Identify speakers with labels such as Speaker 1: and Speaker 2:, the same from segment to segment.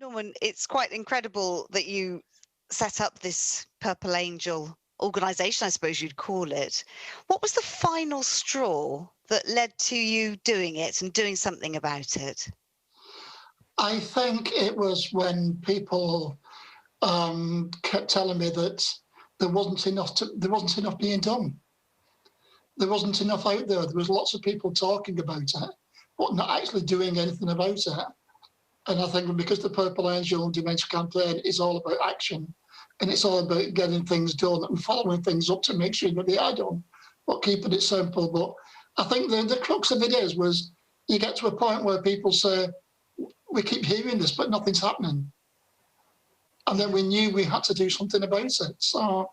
Speaker 1: Norman, it's quite incredible that you set up this Purple Angel organisation, I suppose you'd call it. What was the final straw that led to you doing it and doing something about it?
Speaker 2: I think it was when people kept telling me that there wasn't enough being done. There wasn't enough out there. There was lots of people talking about it, but not actually doing anything about it. And I think because the Purple Angel Dementia Campaign is all about action, and it's all about getting things done and following things up to make sure that they are done, but keeping it simple. But I think the crux of it was you get to a point where people say, we keep hearing this, but nothing's happening. And then we knew we had to do something about it. So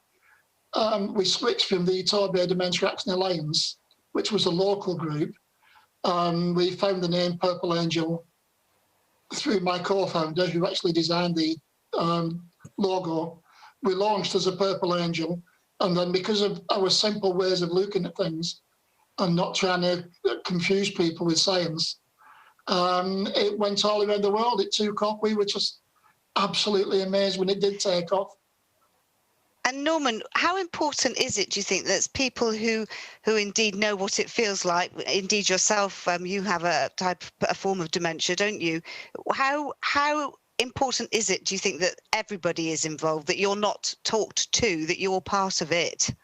Speaker 2: we switched from the Torbay Dementia Action Alliance, which was a local group. We found the name Purple Angel through my co-founder, who actually designed the logo. We launched as a Purple Angel, and then because of our simple ways of looking at things and not trying to confuse people with science, it went all around the world. It took off. We were just absolutely amazed when it did take off.
Speaker 1: And Norman, how important is it, do you think, that people who indeed know what it feels like, indeed yourself, you have a form of dementia, don't you? How important is it, do you think, that everybody is involved, that you're not talked to, that you're part of it?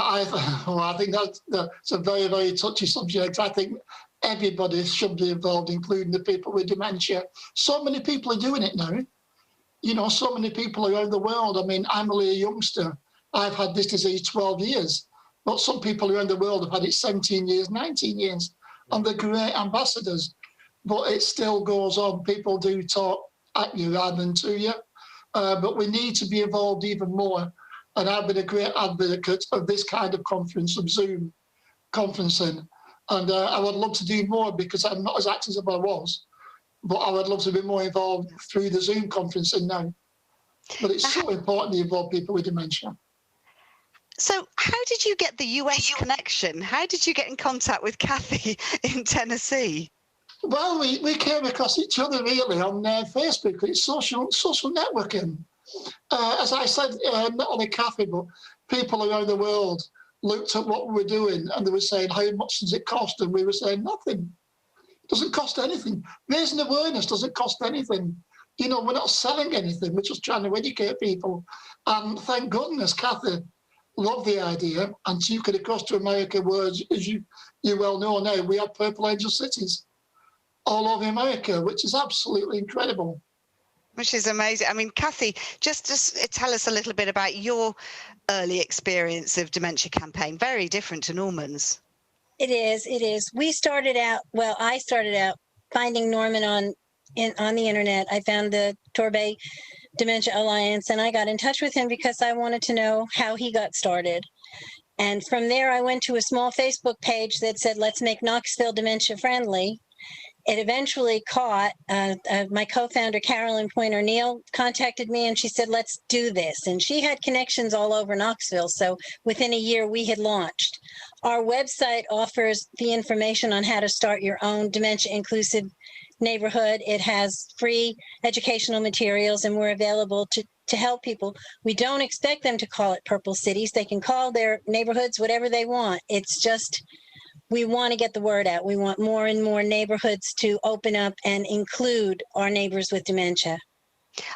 Speaker 2: I think that's a very, very touchy subject. I think everybody should be involved, including the people with dementia. So many people are doing it now. You know, so many people around the world. I mean, I'm only a youngster. I've had this disease 12 years, but some people around the world have had it 17 years, 19 years, and they're great ambassadors. But it still goes on. People do talk at you rather than to you. But we need to be involved even more. And I've been a great advocate of this kind of conference, of Zoom conferencing. And I would love to do more because I'm not as active as I was. But I would love to be more involved through the Zoom conferencing now. But it's so important to involve people with dementia.
Speaker 1: So how did you get the US connection? How did you get in contact with Kathy in Tennessee?
Speaker 2: Well, we came across each other really on Facebook. It's social networking. As I said, not only Kathy, but people around the world looked at what we were doing and they were saying, how much does it cost? And we were saying, nothing. It doesn't cost anything. Raising awareness doesn't cost anything. You know, we're not selling anything. We're just trying to educate people. And thank goodness Kathy loved the idea and took it across to America, where, as you well know now, we have Purple Angel cities all over America, which is absolutely incredible.
Speaker 1: Which is amazing. I mean, Kathy, just tell us a little bit about your early experience of Dementia Campaign. Very different to Norman's.
Speaker 3: It is. I started out finding Norman on the internet. I found the Torbay Dementia Alliance, and I got in touch with him because I wanted to know how he got started. And from there, I went to a small Facebook page that said, let's make Knoxville dementia friendly. It eventually caught. My co-founder, Carolyn Pointer-Neal, contacted me and she said, let's do this. And she had connections all over Knoxville. So within a year, we had launched. Our website offers the information on how to start your own dementia-inclusive neighborhood. It has free educational materials, and we're available to help people. We don't expect them to call it Purple Cities. They can call their neighborhoods whatever they want. It's just, we want to get the word out. We want more and more neighborhoods to open up and include our neighbors with dementia.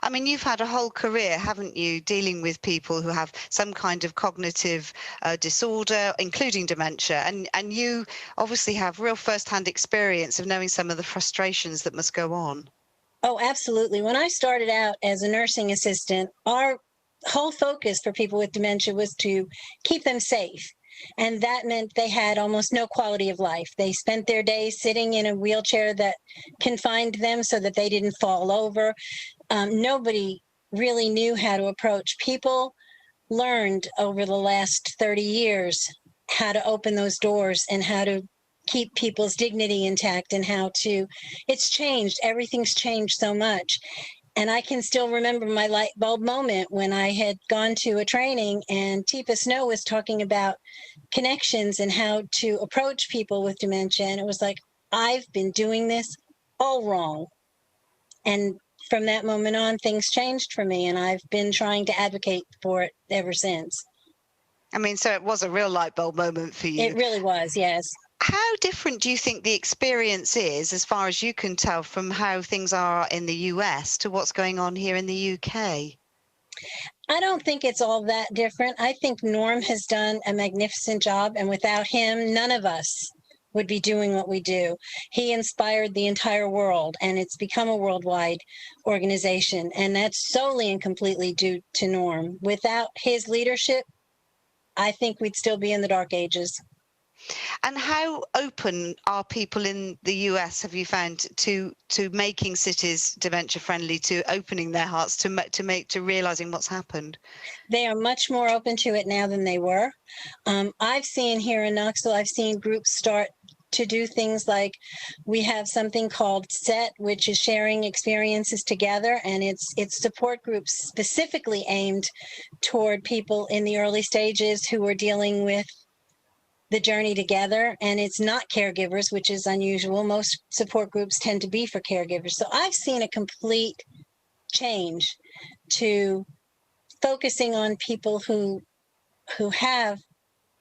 Speaker 1: I mean, you've had a whole career, haven't you, dealing with people who have some kind of cognitive disorder, including dementia, and you obviously have real first-hand experience of knowing some of the frustrations that must go on.
Speaker 3: Oh, absolutely. When I started out as a nursing assistant, our whole focus for people with dementia was to keep them safe. And that meant they had almost no quality of life. They spent their days sitting in a wheelchair that confined them so that they didn't fall over. Nobody really knew how to approach. People learned over the last 30 years how to open those doors and how to keep people's dignity intact and how to, it's changed. Everything's changed so much. And I can still remember my light bulb moment when I had gone to a training and Tifa Snow was talking about connections and how to approach people with dementia. And it was like, I've been doing this all wrong. And from that moment on, things changed for me, and I've been trying to advocate for it ever since.
Speaker 1: I mean, so it was a real light bulb moment for you.
Speaker 3: It really was, yes.
Speaker 1: How different do you think the experience is, as far as you can tell, from how things are in the US to what's going on here in the UK?
Speaker 3: I don't think it's all that different. I think Norm has done a magnificent job, and without him, none of us would be doing what we do. He inspired the entire world, and it's become a worldwide organization, and that's solely and completely due to Norm. Without his leadership, I think we'd still be in the dark ages.
Speaker 1: And how open are people in the US, have you found, to making cities dementia friendly, to opening their hearts to realizing what's happened?
Speaker 3: They are much more open to it now than they were. I've seen here in Knoxville, I've seen groups start to do things like, we have something called SET, which is sharing experiences together, and it's support groups specifically aimed toward people in the early stages who are dealing with the journey together, and it's not caregivers, which is unusual. Most support groups tend to be for caregivers. So I've seen a complete change to focusing on people who have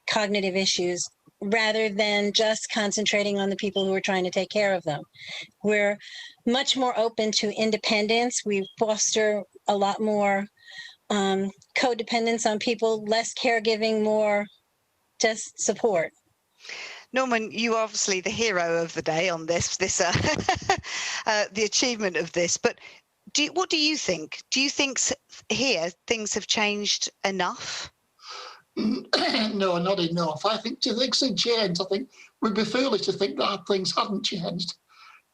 Speaker 3: cognitive issues rather than just concentrating on the people who are trying to take care of them. We're much more open to independence. We foster a lot more codependence on people, less caregiving, more just support.
Speaker 1: Norman, you are obviously the hero of the day on this the achievement of this. But what do you think? Do you think here things have changed enough?
Speaker 2: No, not enough. I think things have changed. I think we'd be foolish to think that things hadn't changed,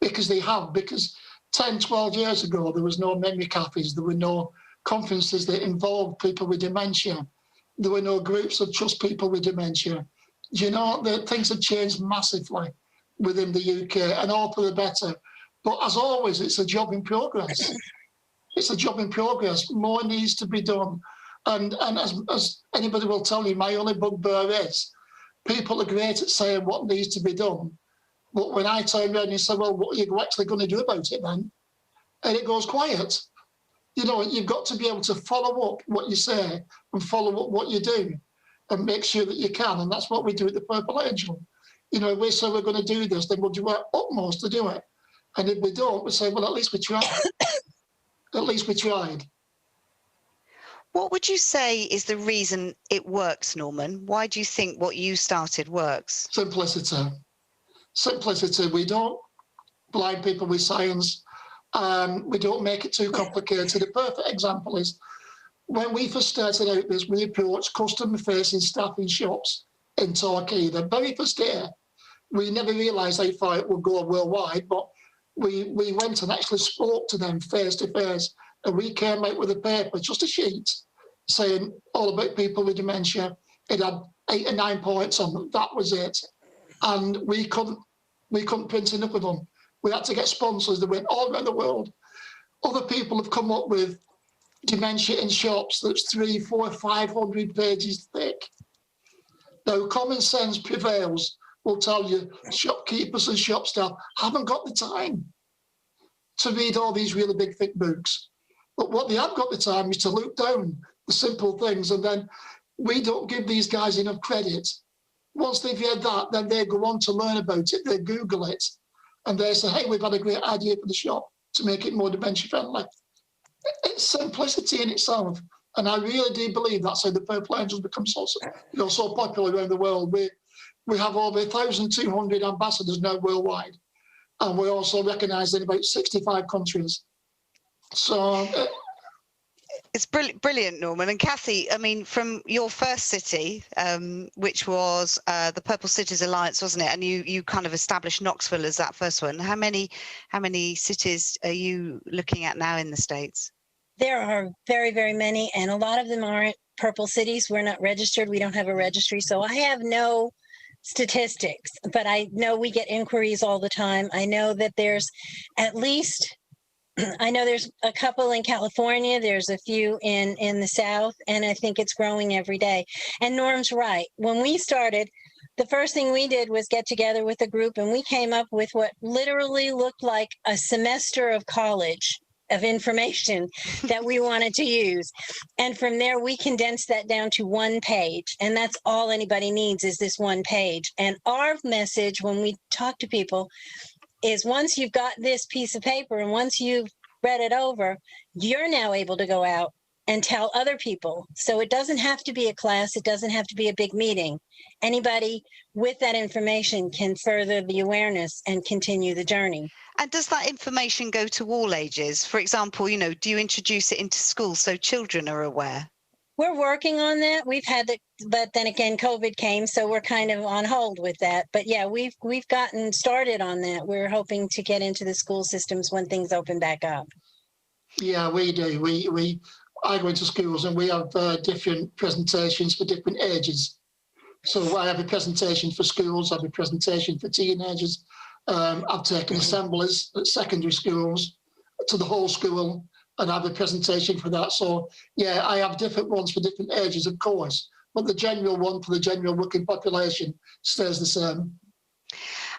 Speaker 2: because they have. Because 10, 12 years ago, there was no memory cafes. There were no conferences that involved people with dementia. There were no groups of just people with dementia. You know, that things have changed massively within the UK, and all for the better. But as always, it's a job in progress. It's a job in progress. More needs to be done. And as anybody will tell you, my only bugbear is people are great at saying what needs to be done. But when I turn around and say, well, what are you actually going to do about it then? And it goes quiet. You know, you've got to be able to follow up what you say and follow up what you do and make sure that you can. And that's what we do at the Purple Angel. You know, if we say we're going to do this, then we'll do our utmost to do it. And if we don't, we say, well, at least we tried. At least we tried.
Speaker 1: What would you say is the reason it works, Norman? Why do you think what you started works?
Speaker 2: Simplicity. Simplicity. We don't blind people with science. We don't make it too complicated. The perfect example is when we first started out this, we approached customer-facing staff in shops in Torquay. The very first day, we never realised how far it would go worldwide, but we went and actually spoke to them face to face, and we came out with a paper, just a sheet, saying all about people with dementia. It had 8 or 9 points on them. That was it, and we couldn't print enough of them. We had to get sponsors that went all around the world. Other people have come up with dementia in shops that's 300, 400, 500 pages thick. Now, common sense prevails. Will tell you shopkeepers and shop staff haven't got the time to read all these really big, thick books. But what they have got the time is to look down the simple things, and then we don't give these guys enough credit. Once they've read that, then they go on to learn about it, they Google it, and they say, hey, we've had a great idea for the shop to make it more dementia friendly. It's simplicity in itself. And I really do believe that's how the Purple Angels become so popular around the world. We have over 1,200 ambassadors now worldwide, and we're also recognised in about 65 countries. So
Speaker 1: it's brilliant, Norman. And Kathy, I mean, from your first city, which was the Purple Cities Alliance, wasn't it? And you kind of established Knoxville as that first one. How many cities are you looking at now in the States?
Speaker 3: There are very, very many, and a lot of them aren't Purple Cities. We're not registered. We don't have a registry. So I have no statistics, but I know we get inquiries all the time. I know that there's at least, I know there's a couple in California, there's a few in the South, and I think it's growing every day. And Norm's right. When we started, the first thing we did was get together with a group, and we came up with what literally looked like a semester of college of information that we wanted to use. And from there, we condensed that down to one page. And that's all anybody needs is this one page. And our message when we talk to people is once you've got this piece of paper and once you've read it over, you're now able to go out and tell other people. So it doesn't have to be a class. It doesn't have to be a big meeting. Anybody with that information can further the awareness and continue the journey.
Speaker 1: And does that information go to all ages? For example, you know, do you introduce it into school so children are aware?
Speaker 3: We're working on that. We've had it, but then again, COVID came, so we're kind of on hold with that. But yeah, we've gotten started on that. We're hoping to get into the school systems when things open back up.
Speaker 2: Yeah, we do. I go into schools and we have different presentations for different ages. So I have a presentation for schools, I have a presentation for teenagers. I've taken assemblies at secondary schools to the whole school and I have a presentation for that. So yeah, I have different ones for different ages, of course, but the general one for the general working population stays the same.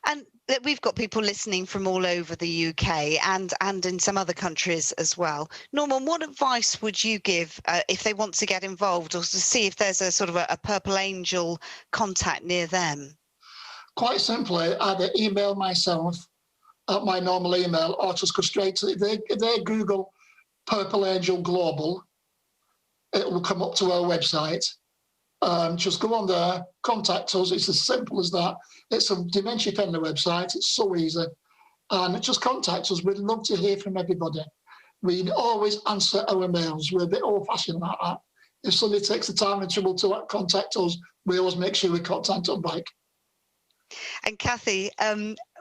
Speaker 1: And we've got people listening from all over the UK and in some other countries as well. Norman, what advice would you give if they want to get involved or to see if there's a sort of a Purple Angel contact near them?
Speaker 2: Quite simply, either email myself at my normal email or just go straight to, if they Google Purple Angel Global, it will come up to our website. Just go on there, contact us. It's as simple as that. It's a Dementia Friendly website. It's so easy. And just contact us. We'd love to hear from everybody. We always answer our mails. We're a bit old-fashioned like that. If somebody takes the time and trouble to contact us, we always make sure we contact them back.
Speaker 1: And Kathy,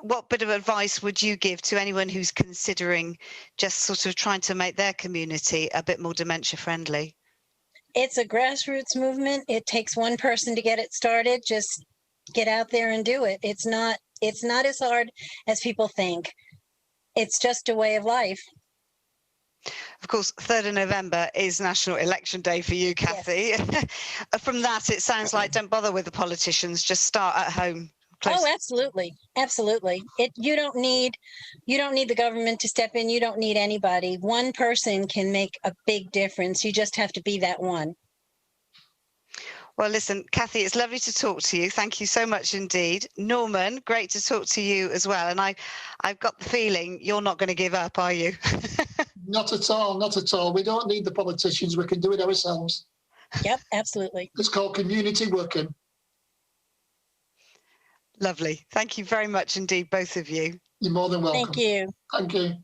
Speaker 1: what bit of advice would you give to anyone who's considering just sort of trying to make their community a bit more dementia friendly?
Speaker 3: It's a grassroots movement. It takes one person to get it started. Just get out there and do it. It's not as hard as people think. It's just a way of life.
Speaker 1: Of course, 3rd of November is National Election Day for you, Kathy. Yes. From that, it sounds like don't bother with the politicians, just start at home.
Speaker 3: Oh, absolutely. Absolutely. You don't need the government to step in. You don't need anybody. One person can make a big difference. You just have to be that one.
Speaker 1: Well, listen, Kathy, it's lovely to talk to you. Thank you so much indeed. Norman, great to talk to you as well. And I've got the feeling you're not going to give up, are you?
Speaker 2: Not at all, not at all. We don't need the politicians. We can do it ourselves.
Speaker 3: Yep, absolutely.
Speaker 2: It's called community working.
Speaker 1: Lovely. Thank you very much indeed, both of you.
Speaker 2: You're more than welcome.
Speaker 3: Thank you.
Speaker 2: Thank you.